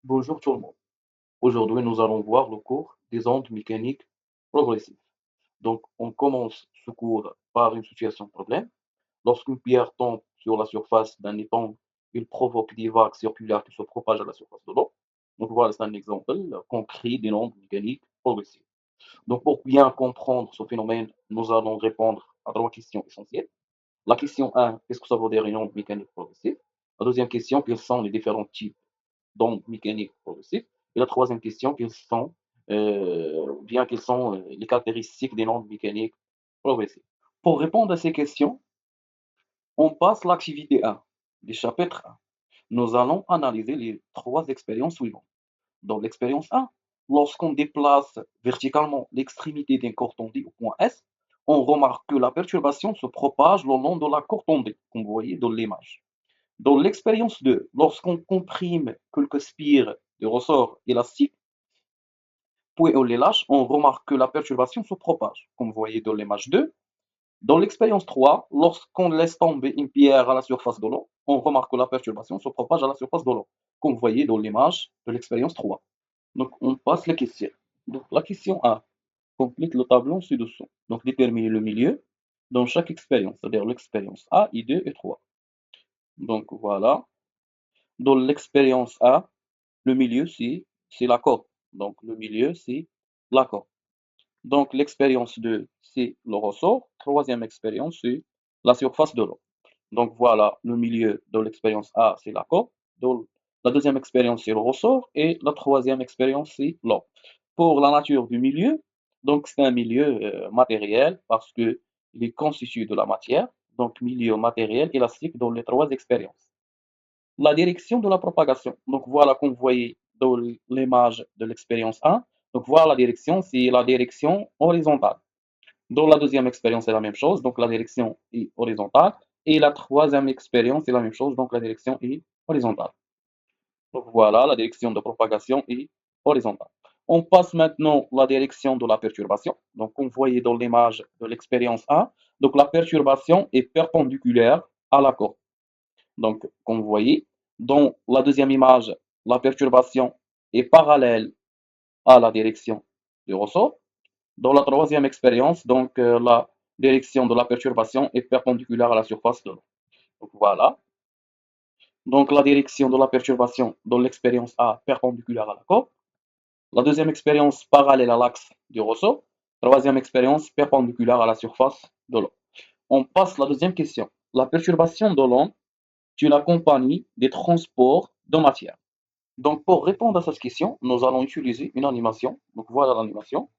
Bonjour tout le monde. Aujourd'hui, nous allons voir le cours des ondes mécaniques progressives. Donc, on commence ce cours par une situation problème. Lorsqu'une pierre tombe sur la surface d'un étang, il provoque des vagues circulaires qui se propagent à la surface de l'eau. Donc, voilà, c'est un exemple concret d'une onde mécanique progressive. Donc, pour bien comprendre ce phénomène, nous allons répondre à trois questions essentielles. La question 1, qu'est-ce que ça veut dire une onde mécanique progressive? La deuxième question, quels sont les différents types donc mécanique progressive. Et la troisième question, quelles sont les caractéristiques des nombres mécaniques progressifs. Pour répondre à ces questions, on passe à l'activité 1 du chapitre 1. Nous allons analyser les trois expériences suivantes. Dans l'expérience 1, lorsqu'on déplace verticalement l'extrémité d'un corps tendu au point S, on remarque que la perturbation se propage le long de la corde tendue, comme vous voyez dans l'image. Dans l'expérience 2, lorsqu'on comprime quelques spires de ressort élastique, puis on les lâche, on remarque que la perturbation se propage, comme vous voyez dans l'image 2. Dans l'expérience 3, lorsqu'on laisse tomber une pierre à la surface de l'eau, on remarque que la perturbation se propage à la surface de l'eau, comme vous voyez dans l'image de l'expérience 3. Donc on passe les questions. Donc la question 1, complète le tableau ci-dessous. Donc déterminer le milieu dans chaque expérience, c'est-à-dire l'expérience A, I2 et 3. Donc voilà. Dans l'expérience A, le milieu, c'est l'accord. Donc, le milieu, c'est l'accord. Donc, l'expérience 2, c'est le ressort. Troisième expérience, c'est la surface de l'eau. Donc, voilà, le milieu de l'expérience A, c'est l'accord. La deuxième expérience, c'est le ressort. Et la troisième expérience, c'est l'eau. Pour la nature du milieu, donc, c'est un milieu matériel parce que il est constitué de la matière. Donc, milieu matériel élastique dans les trois expériences. La direction de la propagation. Donc voilà, comme vous voyez dans l'image de l'expérience 1. Donc voilà, la direction, c'est la direction horizontale. Dans la deuxième expérience, c'est la même chose. Donc la direction est horizontale. Et la troisième expérience, c'est la même chose. Donc la direction est horizontale. Donc voilà, la direction de propagation est horizontale. On passe maintenant à la direction de la perturbation. Donc, comme vous voyez dans l'image de l'expérience 1, donc la perturbation est perpendiculaire à la corde. Donc, comme vous voyez, dans la deuxième image, la perturbation est parallèle à la direction du ressort. Dans la troisième expérience, donc la direction de la perturbation est perpendiculaire à la surface de l'eau. Donc voilà. Donc la direction de la perturbation dans l'expérience A perpendiculaire à la corde. La deuxième expérience parallèle à l'axe du ressort. Troisième expérience perpendiculaire à la surface de l'eau. On passe à la deuxième question. La perturbation de l'onde est une compagnie des transports de matière. Donc, pour répondre à cette question, nous allons utiliser une animation. Donc, voilà l'animation.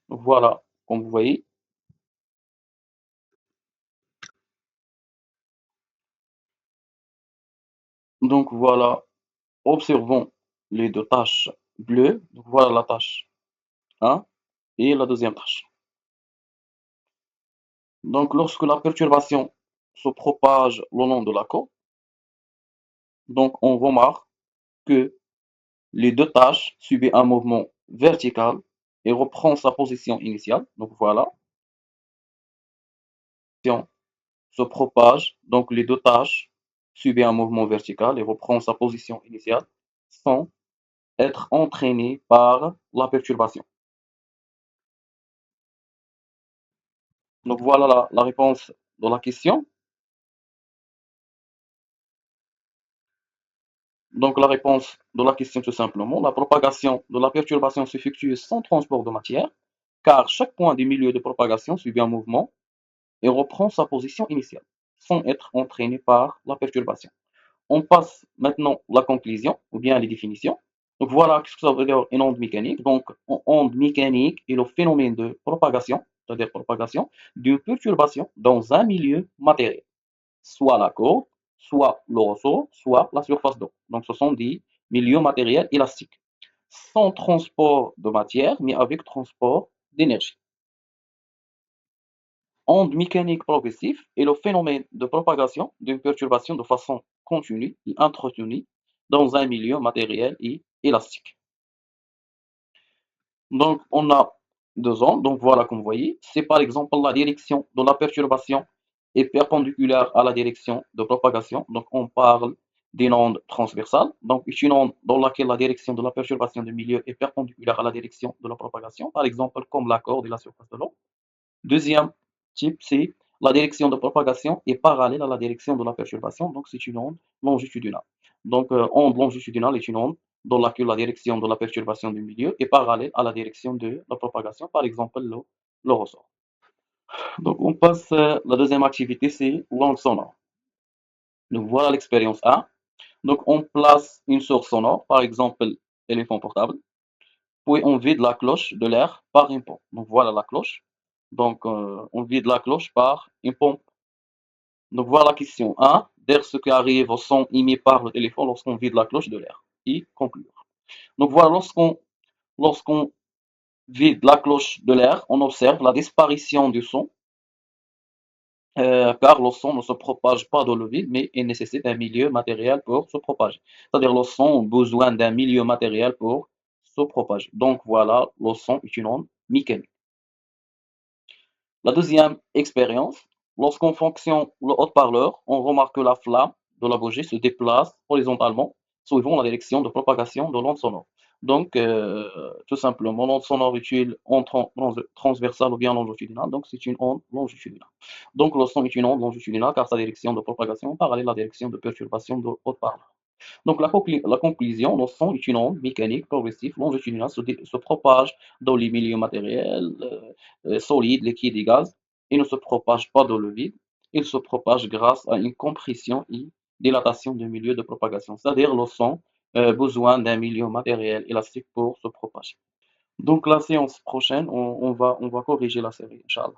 Donc, voilà, comme vous voyez. Donc, voilà, observons les deux tâches bleues. Donc, voilà la tâche 1 et la deuxième tâche. Donc, lorsque la perturbation se propage le long de la côte, donc on remarque que les deux tâches subissent un mouvement vertical et reprend sa position initiale. Donc, voilà, se propage, donc les deux tâches subissent un mouvement vertical et reprend sa position initiale sans être entraînées par la perturbation. Donc voilà la réponse de la question. Donc la réponse de la question tout simplement, la propagation de la perturbation s'effectue sans transport de matière, car chaque point du milieu de propagation subit un mouvement et reprend sa position initiale, sans être entraîné par la perturbation. On passe maintenant à la conclusion, ou bien les définitions. Donc voilà ce que ça veut dire une onde mécanique. Donc, une onde mécanique est le phénomène de propagation, c'est-à-dire propagation, d'une perturbation dans un milieu matériel, soit la corde, soit le ressort, soit la surface d'eau. Donc, ce sont des milieux matériels élastiques, sans transport de matière, mais avec transport d'énergie. Onde mécanique progressive est le phénomène de propagation d'une perturbation de façon continue et entretenue dans un milieu matériel et élastique. Donc, on a deux ondes. Donc voilà, comme vous voyez, c'est par exemple la direction de la perturbation est perpendiculaire à la direction de propagation. Donc on parle d'une onde transversale. Donc une onde dans laquelle la direction de la perturbation du milieu est perpendiculaire à la direction de la propagation, par exemple comme la corde et la surface de l'eau. Deuxième type, c'est la direction de propagation est parallèle à la direction de la perturbation, donc c'est une onde longitudinale. Donc, onde longitudinale est une onde dans laquelle la direction de la perturbation du milieu est parallèle à la direction de la propagation, par exemple le ressort. Donc, on passe, la deuxième activité, c'est l'onde sonore. Donc, voilà l'expérience A. Donc, on place une source sonore, par exemple, éléphant portable, puis on vide la cloche de l'air par une pompe. Donc, voilà la cloche. Donc, on vide la cloche par une pompe. Donc voilà la question 1. Dire ce qui arrive au son émis par le téléphone lorsqu'on vide la cloche de l'air. Et conclure. Donc voilà, lorsqu'on vide la cloche de l'air, on observe la disparition du son, car le son ne se propage pas dans le vide, mais il nécessite un milieu matériel pour se propager. C'est-à-dire le son a besoin d'un milieu matériel pour se propager. Donc voilà, le son est une onde mécanique. La deuxième expérience, lorsqu'on fonctionne le haut-parleur, on remarque que la flamme de la bougie se déplace horizontalement suivant la direction de propagation de l'onde sonore. Donc, tout simplement, l'onde sonore est une onde transversale ou bien longitudinale, donc c'est une onde longitudinale. Donc, le son est une onde longitudinale car sa direction de propagation est parallèle à la direction de perturbation de haut-parleur. Donc la conclusion, le son est une onde mécanique progressive longitudinale se propage dans les milieux matériels, solides, liquides et gaz, et ne se propage pas dans le vide. Il se propage grâce à une compression et dilatation du milieu de propagation, c'est-à-dire le son a besoin d'un milieu matériel élastique pour se propager. Donc la séance prochaine, on va corriger la série, Inch'Allah.